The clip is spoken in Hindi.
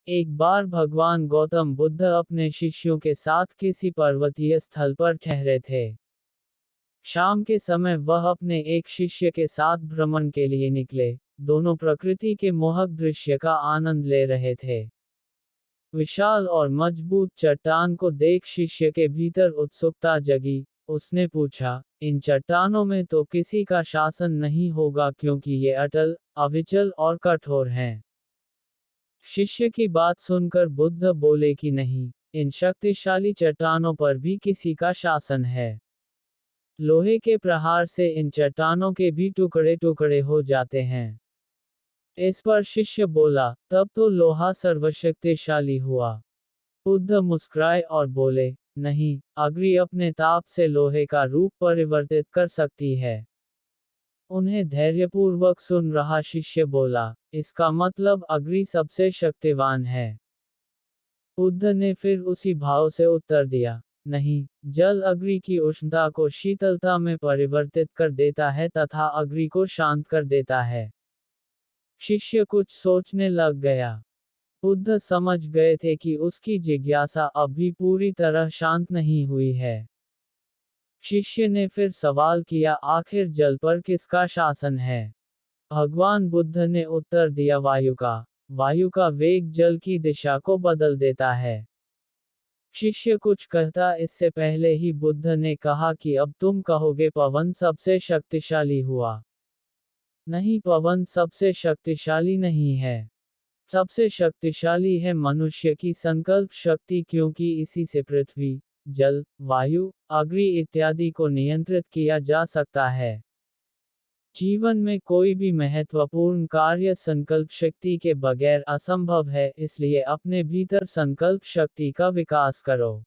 एक बार भगवान गौतम बुद्ध अपने शिष्यों के साथ किसी पर्वतीय स्थल पर ठहरे थे। शाम के समय वह अपने एक शिष्य के साथ भ्रमण के लिए निकले। दोनों प्रकृति के मोहक दृश्य का आनंद ले रहे थे। विशाल और मजबूत चट्टान को देख शिष्य के भीतर उत्सुकता जगी। उसने पूछा, इन चट्टानों में तो किसी का शासन नहीं होगा क्योंकि ये अटल, अविचल और कठोर हैं। शिष्य की बात सुनकर बुद्ध बोले कि नहीं, इन शक्तिशाली चट्टानों पर भी किसी का शासन है। लोहे के प्रहार से इन चट्टानों के भी टुकड़े टुकड़े हो जाते हैं। इस पर शिष्य बोला, तब तो लोहा सर्वशक्तिशाली हुआ। बुद्ध मुस्कुराए और बोले, नहीं, अग्नि अपने ताप से लोहे का रूप परिवर्तित कर सकती है। उन्हें धैर्यपूर्वक सुन रहा शिष्य बोला, इसका मतलब अग्नि सबसे शक्तिवान है। बुद्ध ने फिर उसी भाव से उत्तर दिया, नहीं, जल अग्नि की उष्णता को शीतलता में परिवर्तित कर देता है तथा अग्नि को शांत कर देता है। शिष्य कुछ सोचने लग गया। बुद्ध समझ गए थे कि उसकी जिज्ञासा अभी पूरी तरह शांत नहीं हुई है। शिष्य ने फिर सवाल किया, आखिर जल पर किसका शासन है? भगवान बुद्ध ने उत्तर दिया, वायु का। वायु का वेग जल की दिशा को बदल देता है। शिष्य कुछ कहता इससे पहले ही बुद्ध ने कहा कि अब तुम कहोगे पवन सबसे शक्तिशाली हुआ। नहीं, पवन सबसे शक्तिशाली नहीं है। सबसे शक्तिशाली है मनुष्य की संकल्प शक्ति, क्योंकि इसी से पृथ्वी, जल, वायु, अग्नि इत्यादि को नियंत्रित किया जा सकता है। जीवन में कोई भी महत्वपूर्ण कार्य संकल्प शक्ति के बगैर असंभव है, इसलिए अपने भीतर संकल्प शक्ति का विकास करो।